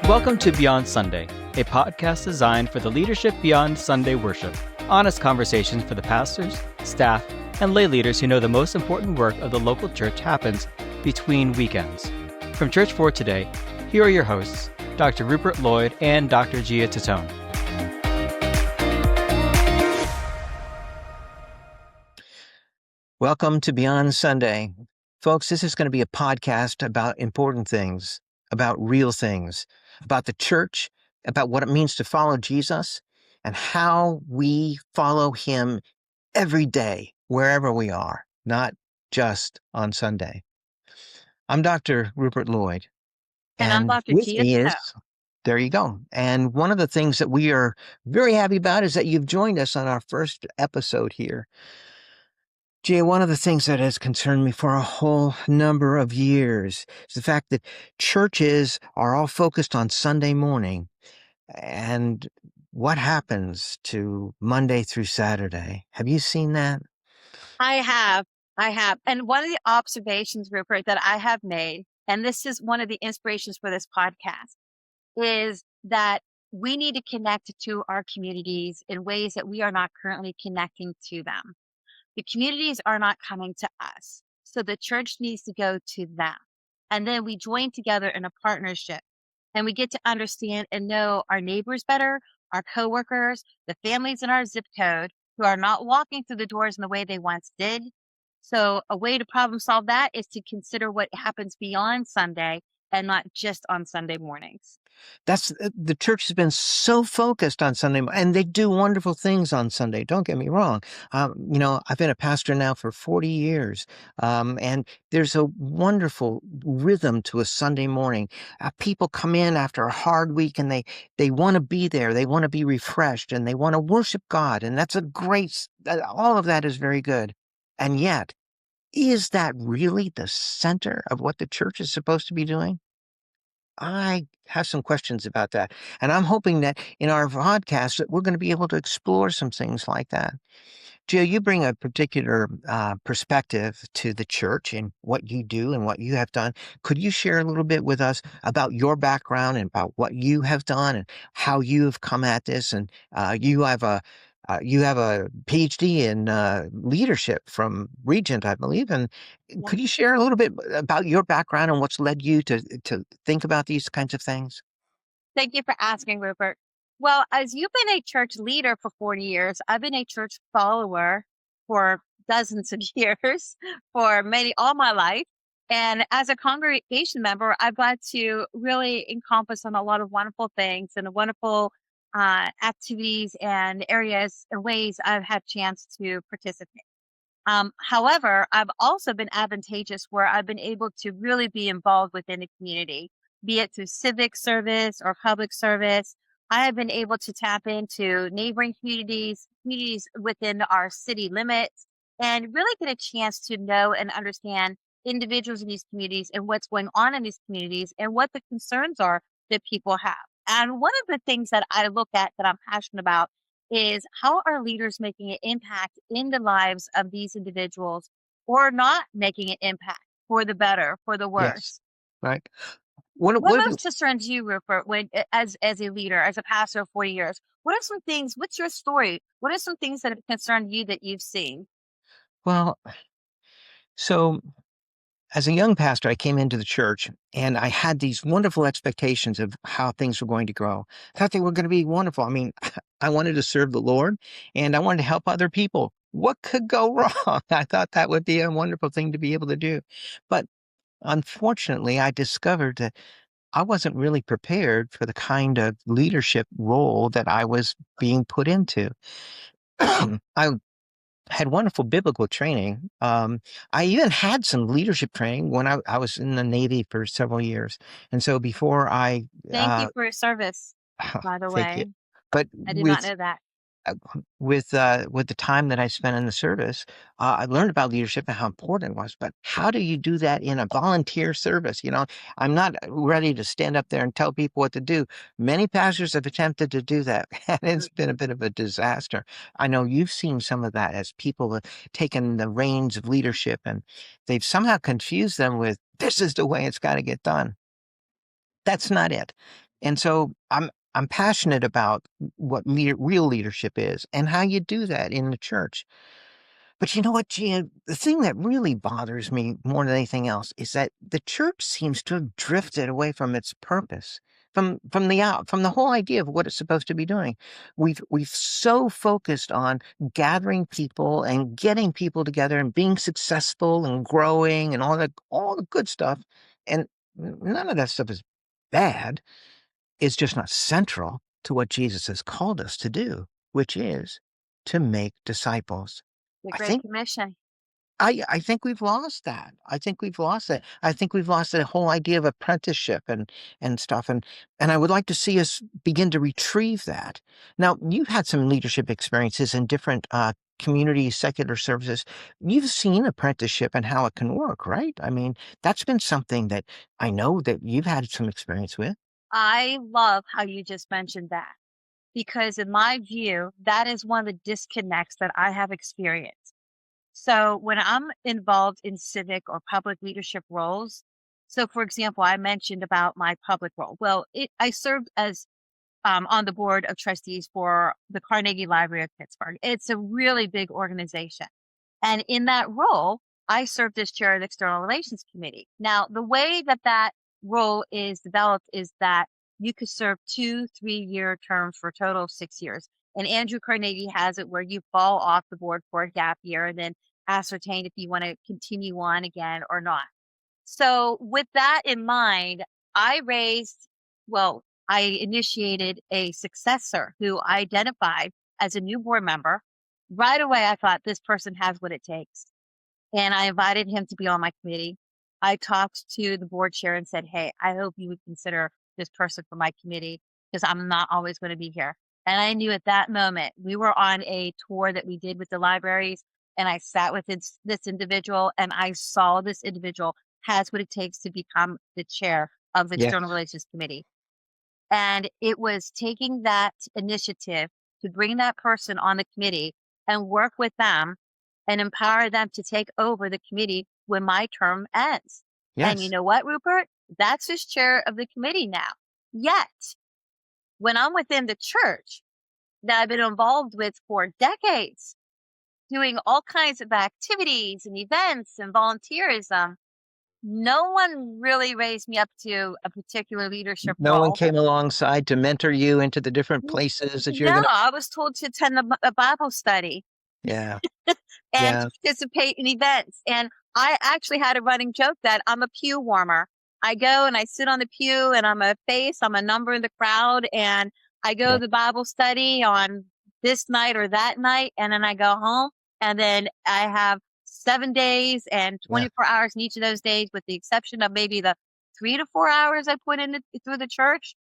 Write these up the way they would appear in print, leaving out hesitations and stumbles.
Welcome to Beyond Sunday, a podcast designed for the leadership beyond Sunday worship. Honest conversations for the pastors, staff, and lay leaders who know the most important work of the local church happens between weekends. From Church for Today, here are your hosts, Dr. Rupert Loyd and Dr. Gia Tatone. Welcome to Beyond Sunday. Folks, this is going to be a podcast about important things, about real things, about the church, about what it means to follow Jesus, and how we follow him every day, wherever we are, not just on Sunday. I'm Dr. Rupert Loyd. And I'm Dr. with Gia me Tatone. there you go. And one of the things that we are very happy about is that you've joined us on our first episode here. Gia, one of the things that has concerned me for a whole number of years is the fact that churches are all focused on Sunday morning. And what happens to Monday through Saturday? Have you seen that? I have. And one of the observations, Rupert, that I have made, and this is one of the inspirations for this podcast, is that we need to connect to our communities in ways that we are not currently connecting to them. The communities are not coming to us. So the church needs to go to them. And then we join together in a partnership and we get to understand and know our neighbors better, our coworkers, the families in our zip code who are not walking through the doors in the way they once did. So a way to problem solve that is to consider what happens beyond Sunday and not just on Sunday mornings. That's the church has been so focused on Sunday, and they do wonderful things on Sunday. Don't get me wrong. I've been a pastor now for 40 years, and there's a wonderful rhythm to a Sunday morning. People come in after a hard week, and they want to be there. They want to be refreshed, and they want to worship God, and that's a great. All of that is very good, and yet, is that really the center of what the church is supposed to be doing? I have some questions about that. And I'm hoping that in our podcast that we're going to be able to explore some things like that. Gia, you bring a particular perspective to the church and what you do and what you have done. Could you share a little bit with us about your background and about what you have done and how you have come at this? And you have a PhD in leadership from Regent, I believe. And could you share a little bit about your background and what's led you to think about these kinds of things? Thank you for asking, Rupert. Well, as you've been a church leader for 40 years, I've been a church follower for dozens of years, for all my life. And as a congregation member, I've got to really encompass on a lot of wonderful things and wonderful activities and areas and ways I've had a chance to participate. However, I've also been advantageous where I've been able to really be involved within the community, be it through civic service or public service. I have been able to tap into neighboring communities within our city limits, and really get a chance to know and understand individuals in these communities and what's going on in these communities and what the concerns are that people have. And one of the things that I look at that I'm passionate about is how are leaders making an impact in the lives of these individuals or not making an impact for the better, for the worse. Yes, right. What most concerns you, Rupert, as a leader, as a pastor of 40 years? What are some things, what's your story? What are some things that have concerned you that you've seen? Well, so as a young pastor, I came into the church and I had these wonderful expectations of how things were going to grow. I thought they were going to be wonderful. I mean, I wanted to serve the Lord and I wanted to help other people. What could go wrong? I thought that would be a wonderful thing to be able to do. But unfortunately, I discovered that I wasn't really prepared for the kind of leadership role that I was being put into. I had wonderful biblical training. I even had some leadership training when I was in the Navy for several years. And so before I... Thank you for your service, by the way. You. But I did not know that. With the time that I spent in the service, I learned about leadership and how important it was. But how do you do that in a volunteer service? I'm not ready to stand up there and tell people what to do. Many pastors have attempted to do that, and it's been a bit of a disaster. I know you've seen some of that as people have taken the reins of leadership, and they've somehow confused them with, this is the way it's got to get done. That's not it. And so I'm passionate about what real leadership is and how you do that in the church. But you know what, Gia? The thing that really bothers me more than anything else is that the church seems to have drifted away from its purpose, from the whole idea of what it's supposed to be doing. We've so focused on gathering people and getting people together and being successful and growing and all the good stuff. And none of that stuff is bad. It's just not central to what Jesus has called us to do, which is to make disciples. The I Great think Commission. I think we've lost that. I think we've lost it. I think we've lost the whole idea of apprenticeship and stuff. And I would like to see us begin to retrieve that. Now, you've had some leadership experiences in different community secular services. You've seen apprenticeship and how it can work, right? I mean, that's been something that I know that you've had some experience with. I love how you just mentioned that because, in my view, that is one of the disconnects that I have experienced. So, when I'm involved in civic or public leadership roles, so for example, I mentioned about my public role. Well, I served as on the board of trustees for the Carnegie Library of Pittsburgh. It's a really big organization. And in that role, I served as chair of the External Relations Committee. Now, the way that that role is developed is that you could serve 2 3-year terms for a total of 6 years. And Andrew Carnegie has it where you fall off the board for a gap year and then ascertain if you want to continue on again or not. So, with that in mind, I raised, well, I initiated a successor who I identified as a new board member. Right away, I thought this person has what it takes. And I invited him to be on my committee. I talked to the board chair and said, hey, I hope you would consider this person for my committee because I'm not always going to be here. And I knew at that moment we were on a tour that we did with the libraries. And I sat with this individual and I saw this individual has what it takes to become the chair of the Yeah. External Relations Committee. And it was taking that initiative to bring that person on the committee and work with them and empower them to take over the committee when my term ends. And you Yes. know what, Rupert? That's who's chair of the committee now. Yet, when I'm within the church that I've been involved with for decades, doing all kinds of activities and events and volunteerism, no one really raised me up to a particular leadership No one role. came alongside to mentor you into the different places that you're No, gonna. I was told to attend a Bible study Yeah. and Yeah. participate in events. And I actually had a running joke that I'm a pew warmer. I go and I sit on the pew and I'm a face, I'm a number in the crowd. And I go Yeah. to the Bible study on this night or that night. And then I go home. And then I have 7 days and Yeah. 24 hours in each of those days, with the exception of maybe the 3 to 4 hours I put in through the church.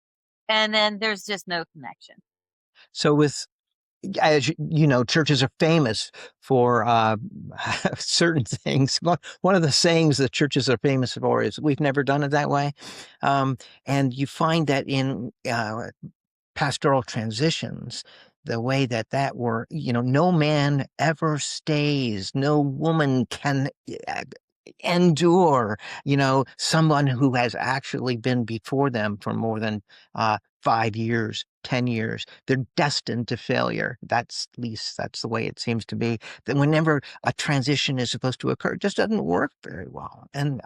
And then there's just no connection. So with as you know, churches are famous for certain things. One of the sayings that churches are famous for is we've never done it that way. And you find that in pastoral transitions, the way that were, no man ever stays, no woman can endure, someone who has actually been before them for more than 5 years, 10 years. They're destined to failure. At least that's the way it seems to be. That whenever a transition is supposed to occur, it just doesn't work very well. And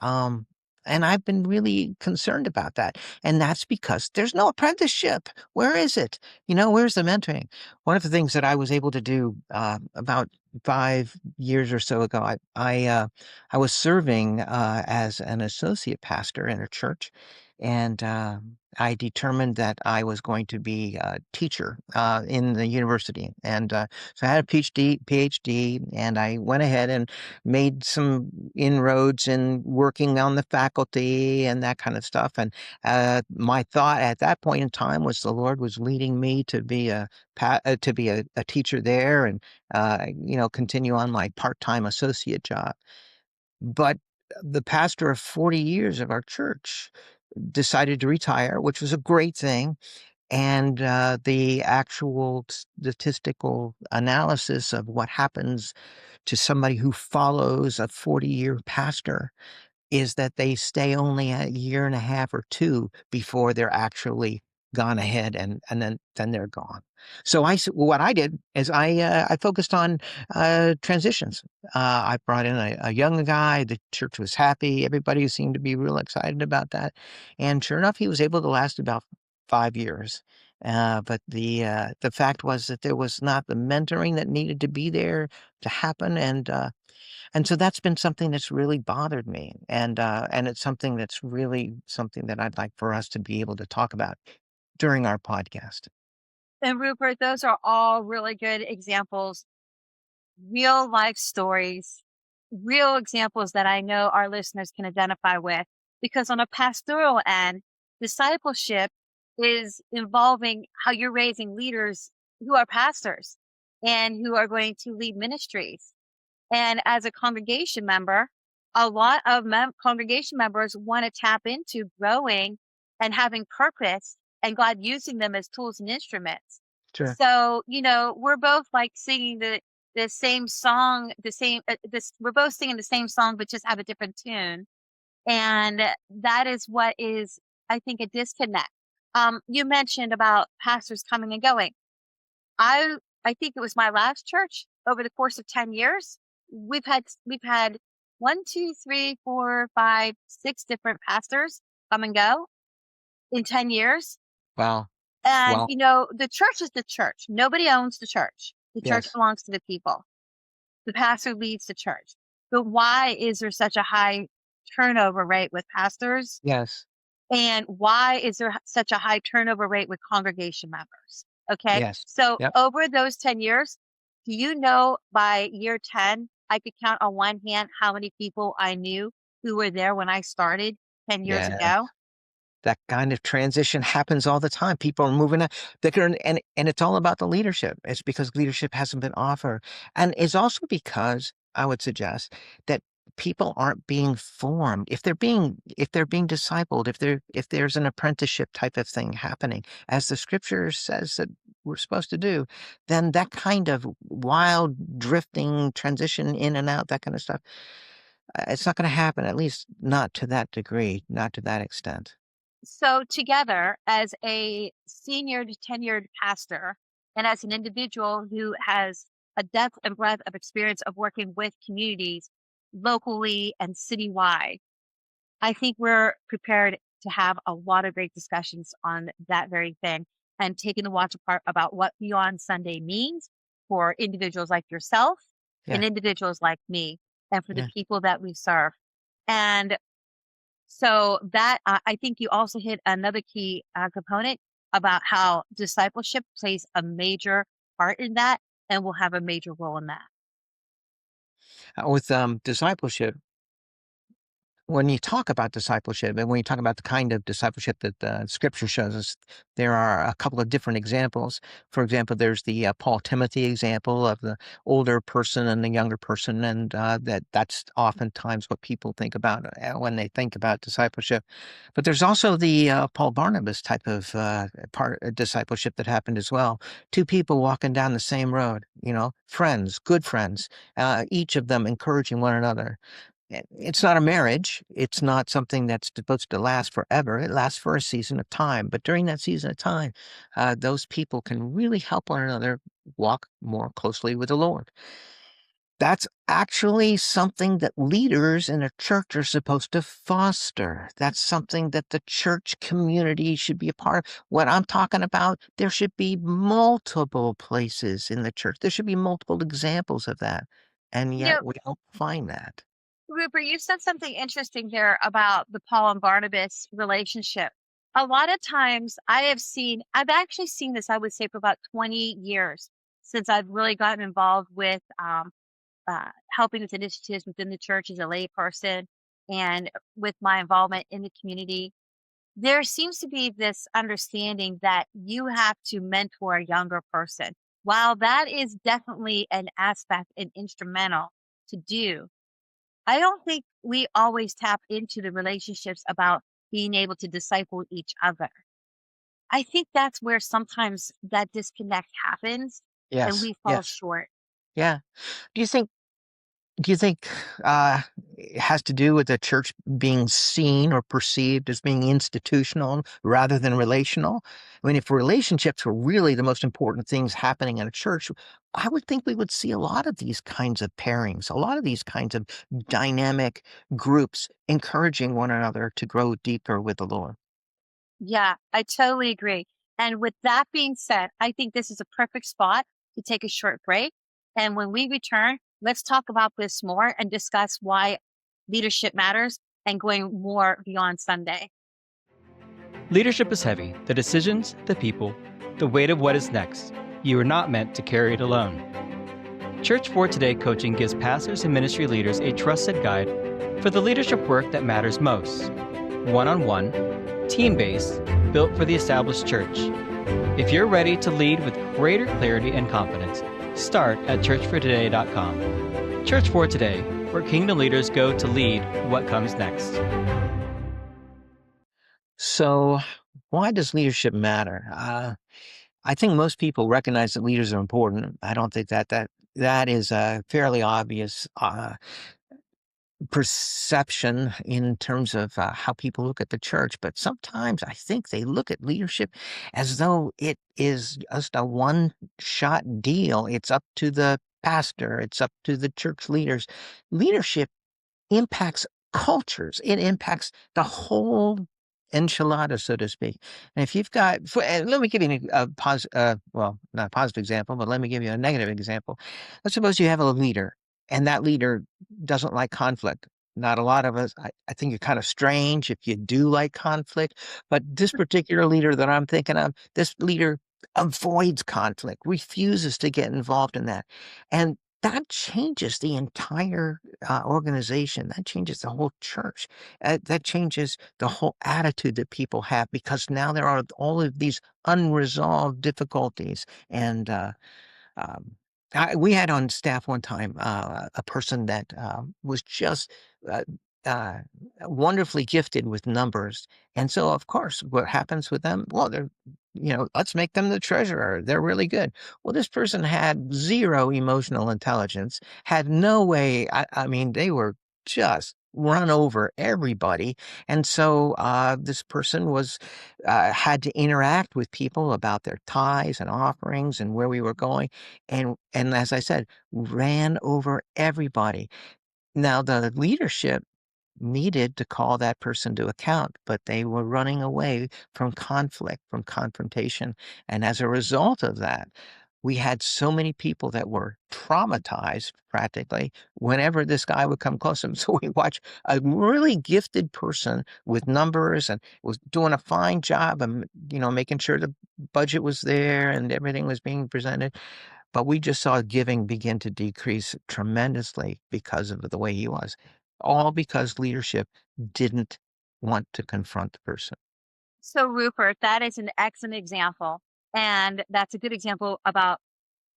I've been really concerned about that. And that's because there's no apprenticeship. Where is it? Where's the mentoring? One of the things that I was able to do about 5 years or so ago, I was serving as an associate pastor in a church, and I determined that I was going to be a teacher in the university. And so I had a PhD, and I went ahead and made some inroads in working on the faculty and that kind of stuff. And my thought at that point in time was the Lord was leading me to be a teacher there, and continue on my part-time associate job. But the pastor of 40 years of our church decided to retire, which was a great thing. And the actual statistical analysis of what happens to somebody who follows a 40-year pastor is that they stay only a year and a half or two before they're actually gone ahead and then they're gone. So what I did is I focused on transitions. I brought in a young guy. The church was happy. Everybody seemed to be real excited about that. And sure enough, he was able to last about 5 years. But the fact was that there was not the mentoring that needed to be there to happen, and so that's been something that's really bothered me, and it's something that's really something that I'd like for us to be able to talk about during our podcast. And Rupert, those are all really good examples, real life stories, real examples that I know our listeners can identify with. Because on a pastoral end, discipleship is involving how you're raising leaders who are pastors and who are going to lead ministries. And as a congregation member, a lot of congregation members want to tap into growing and having purpose and God using them as tools and instruments. Sure. So, we're both like singing the same song, we're both singing the same song, but just have a different tune. And that is what is, I think, a disconnect. You mentioned about pastors coming and going. I think it was my last church over the course of 10 years. We've had one, two, three, four, five, six different pastors come and go in 10 years. Wow. And Well, the church is the church. Nobody owns the church. The church yes, belongs to the people. The pastor leads the church. But why is there such a high turnover rate with pastors? yes, And why is there such a high turnover rate with congregation members? Okay. yes. So Yep. over those 10 years, do you know by year 10, I could count on one hand how many people I knew who were there when I started 10 years Yeah. ago? That kind of transition happens all the time. People are moving up. And it's all about the leadership. It's because leadership hasn't been offered. And it's also because I would suggest that people aren't being formed. If they're being discipled, if there's an apprenticeship type of thing happening, as the scripture says that we're supposed to do, then that kind of wild drifting transition in and out, that kind of stuff, it's not going to happen, at least not to that degree, not to that extent. So together as a senior to tenured pastor and as an individual who has a depth and breadth of experience of working with communities locally and citywide, I think we're prepared to have a lot of great discussions on that very thing and taking the watch apart about what Beyond Sunday means for individuals like yourself Yeah. and individuals like me and for the Yeah. people that we serve. And so that I think you also hit another key component about how discipleship plays a major part in that and will have a major role in that. With discipleship, when you talk about discipleship and when you talk about the kind of discipleship that scripture shows us, there are a couple of different examples. For example, there's the Paul Timothy example of the older person and the younger person, and that's oftentimes what people think about when they think about discipleship. But there's also the Paul Barnabas type of discipleship that happened as well. Two people walking down the same road, friends, good friends, each of them encouraging one another. It's not a marriage. It's not something that's supposed to last forever. It lasts for a season of time. But during that season of time, those people can really help one another walk more closely with the Lord. That's actually something that leaders in a church are supposed to foster. That's something that the church community should be a part of. What I'm talking about, there should be multiple places in the church. There should be multiple examples of that. And You yet know, we don't find that. Rupert, you said something interesting there about the Paul and Barnabas relationship. A lot of times I've actually seen this, I would say, for about 20 years since I've really gotten involved with helping with initiatives within the church as a layperson and with my involvement in the community. There seems to be this understanding that you have to mentor a younger person. While that is definitely an aspect and instrumental to do, I don't think we always tap into the relationships about being able to disciple each other. I think that's where sometimes that disconnect happens and Yes, we fall yes. short. Yeah. Do you think Do you think it has to do with the church being seen or perceived as being institutional rather than relational? I mean, if relationships were really the most important things happening in a church, I would think we would see a lot of these kinds of pairings, a lot of these kinds of dynamic groups encouraging one another to grow deeper with the Lord. Yeah, I totally agree. And with that being said, I think this is a perfect spot to take a short break. And when we return, let's talk about this more and discuss why leadership matters and going more beyond Sunday. Leadership is heavy. The decisions, the people, the weight of what is next. You are not meant to carry it alone. Church for Today coaching gives pastors and ministry leaders a trusted guide for the leadership work that matters most. One-on-one, team-based, built for the established church. If you're ready to lead with greater clarity and confidence, start at churchfortoday.com. Church for Today, where kingdom leaders go to lead what comes next. So, why does leadership matter? I think most people recognize that leaders are important. I don't think that is a fairly obvious perception in terms of how people look at the church. But sometimes I think they look at leadership as though it is just a one-shot deal. It's up to the pastor. It's up to the church leaders. Leadership impacts cultures. It impacts the whole enchilada, so to speak. And if you've got, let me give you well, not a positive example, but let me give you a negative example. Let's suppose you have a leader, and that leader doesn't like conflict. Not a lot of us. I think you're kind of strange if you do like conflict, but this particular leader that I'm thinking of, this leader avoids conflict, refuses to get involved in that. And that changes the entire organization. That changes the whole church. That changes the whole attitude that people have because now there are all of these unresolved difficulties. And um, we had on staff one time a person that was just uh, uh, wonderfully gifted with numbers. And so, of course, what happens with them? Well, let's make them the treasurer. They're really good. Well, this person had zero emotional intelligence, had no way. I mean, they were just run over everybody. And so this person had to interact with people about their tithes and offerings and where we were going. And as I said, ran over everybody. Now, the leadership needed to call that person to account, but they were running away from conflict, from confrontation. And as a result of that, we had so many people that were traumatized practically whenever this guy would come close to them. So we watched a really gifted person with numbers and was doing a fine job of, making sure the budget was there and everything was being presented. But we just saw giving begin to decrease tremendously because of the way he was, all because leadership didn't want to confront the person. So, Rupert, that is an excellent example. And that's a good example about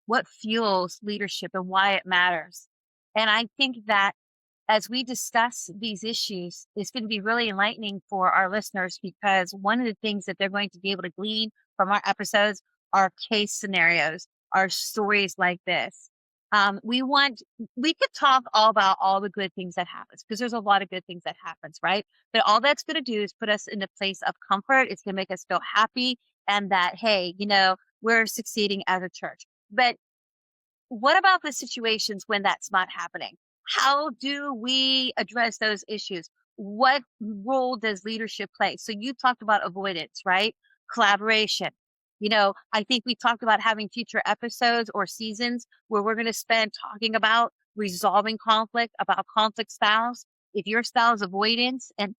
what fuels leadership and why it matters. And I think that as we discuss these issues, it's going to be really enlightening for our listeners because one of the things that they're going to be able to glean from our episodes are case scenarios, are stories like this. We could talk all about all the good things that happens because there's a lot of good things that happens, right? But all that's going to do is put us in a place of comfort. It's going to make us feel happy and that, hey, we're succeeding as a church. But what about the situations when that's not happening? How do we address those issues? What role does leadership play? So you talked about avoidance, right? Collaboration. I think we talked about having future episodes or seasons where we're going to spend talking about resolving conflict, about conflict styles. If your style is avoidance and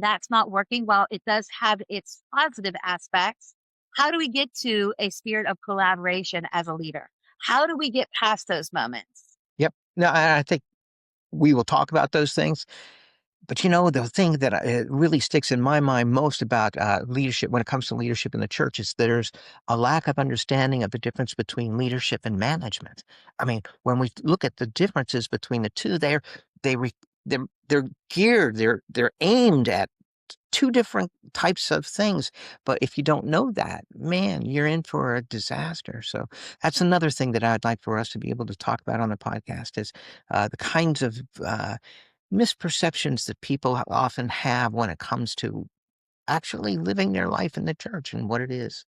that's not working, while it does have its positive aspects, how do we get to a spirit of collaboration as a leader? How do we get past those moments? Yep. No, I think we will talk about those things. But the thing that really sticks in my mind most about leadership when it comes to leadership in the church is there's a lack of understanding of the difference between leadership and management. I mean, when we look at the differences between the two, they re- they're geared, they're aimed at two different types of things. But if you don't know that, man, you're in for a disaster. So that's another thing that I'd like for us to be able to talk about on the podcast is the kinds of misperceptions that people often have when it comes to actually living their life in the church and what it is.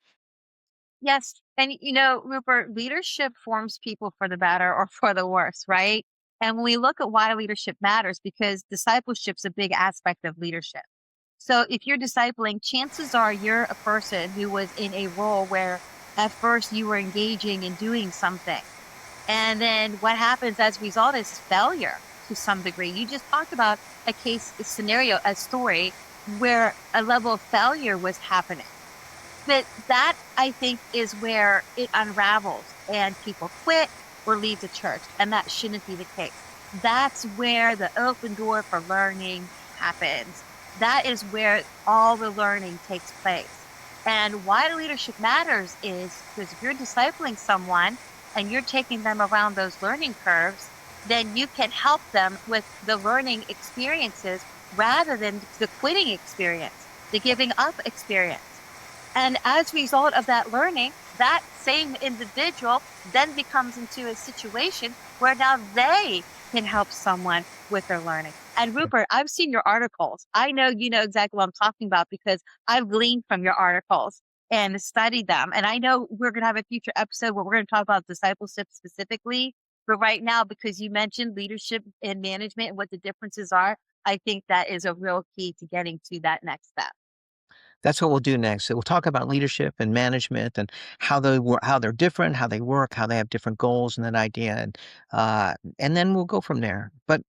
Yes. And, Rupert, leadership forms people for the better or for the worse, right? And when we look at why leadership matters, because discipleship's a big aspect of leadership. So if you're discipling, chances are you're a person who was in a role where at first you were engaging in doing something. And then what happens as a result is failure to some degree. You just talked about a scenario, a story where a level of failure was happening. But that, I think, is where it unravels and people quit or leave the church. And that shouldn't be the case. That's where the open door for learning happens. That is where all the learning takes place. And why leadership matters is because if you're discipling someone and you're taking them around those learning curves, then you can help them with the learning experiences rather than the quitting experience, the giving up experience. And as a result of that learning, that same individual then becomes into a situation where now they can help someone with their learning. And Rupert, I've seen your articles. I know you know exactly what I'm talking about because I've gleaned from your articles and studied them. And I know we're going to have a future episode where we're going to talk about discipleship specifically. But right now, because you mentioned leadership and management and what the differences are, I think that is a real key to getting to that next step. That's what we'll do next. So we'll talk about leadership and management and how how they're different, how they work, how they have different goals and that idea, and then we'll go from there. But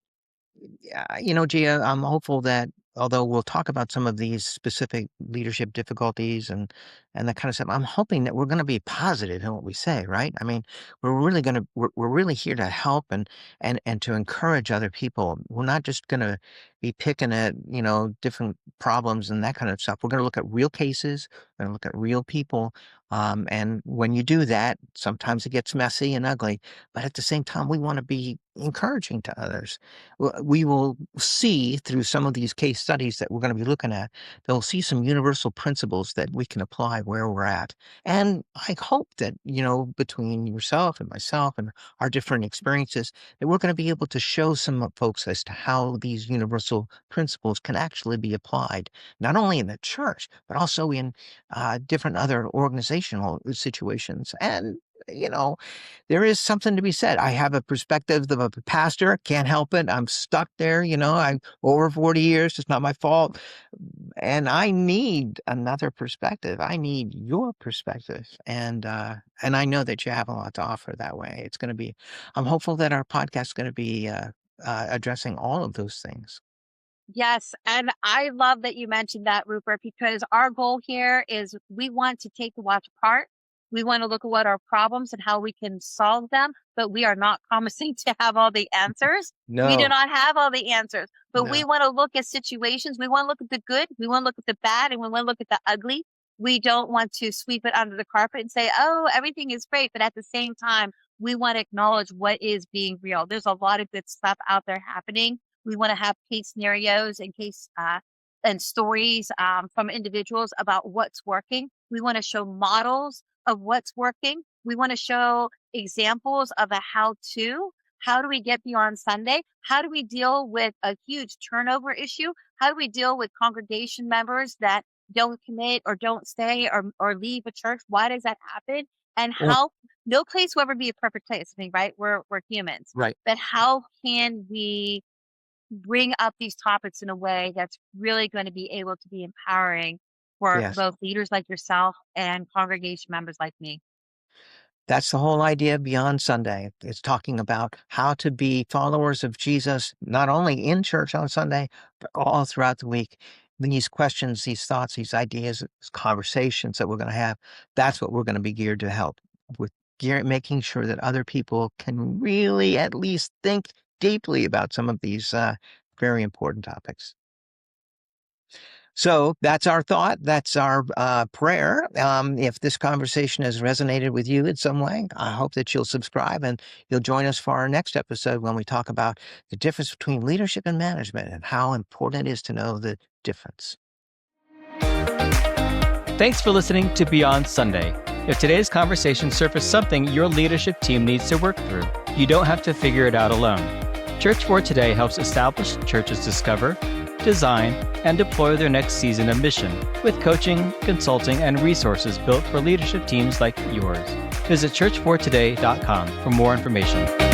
yeah, Gia, I'm hopeful that although we'll talk about some of these specific leadership difficulties and that kind of stuff, I'm hoping that we're going to be positive in what we say, right? I mean, we're really here to help and to encourage other people. We're not just going to be picking at different problems and that kind of stuff. We're going to look at real cases. We're going to look at real people. And when you do that, sometimes it gets messy and ugly, but at the same time, we want to be encouraging to others. We will see through some of these case studies that we're going to be looking at, they'll see some universal principles that we can apply where we're at. And I hope that, between yourself and myself and our different experiences, that we're going to be able to show some folks as to how these universal principles can actually be applied, not only in the church, but also in different other organizational situations. And, you know, there is something to be said. I have a perspective of a pastor, can't help it. I'm stuck there, I'm over 40 years. It's not my fault. And I need another perspective. I need your perspective. And I know that you have a lot to offer that way. I'm hopeful that our podcast is going to be addressing all of those things. Yes, and I love that you mentioned that, Rupert, because our goal here is we want to take the watch apart. We want to look at what our problems and how we can solve them, but we are not promising to have all the answers. We do No, not have all the answers, but we no. want to look at situations. We want to look at the good. We want to look at the bad, and we want to look at the ugly. We don't want to sweep it under the carpet and say, oh, everything is great. But at the same time, we want to acknowledge what is being real. There's a lot of good stuff out there happening. We want to have case scenarios and and stories from individuals about what's working. We want to show models of what's working. We want to show examples of a how-to. How do we get beyond Sunday? How do we deal with a huge turnover issue? How do we deal with congregation members that don't commit or don't stay or leave a church? Why does that happen? And Well, how no place will ever be a perfect place. I mean, right? We're humans. right. But how can we bring up these topics in a way that's really going to be able to be empowering for Yes. both leaders like yourself and congregation members like me. That's the whole idea beyond Sunday. It's talking about how to be followers of Jesus, not only in church on Sunday, but all throughout the week. These questions, these thoughts, these ideas, these conversations that we're going to have, that's what we're going to be geared to help with making sure that other people can really at least think deeply about some of these very important topics. So that's our thought. That's our prayer. If this conversation has resonated with you in some way, I hope that you'll subscribe and you'll join us for our next episode when we talk about the difference between leadership and management and how important it is to know the difference. Thanks for listening to Beyond Sunday. If today's conversation surfaced something your leadership team needs to work through, you don't have to figure it out alone. Church for Today helps established churches discover, design, and deploy their next season of mission with coaching, consulting, and resources built for leadership teams like yours. Visit churchfortoday.com for more information.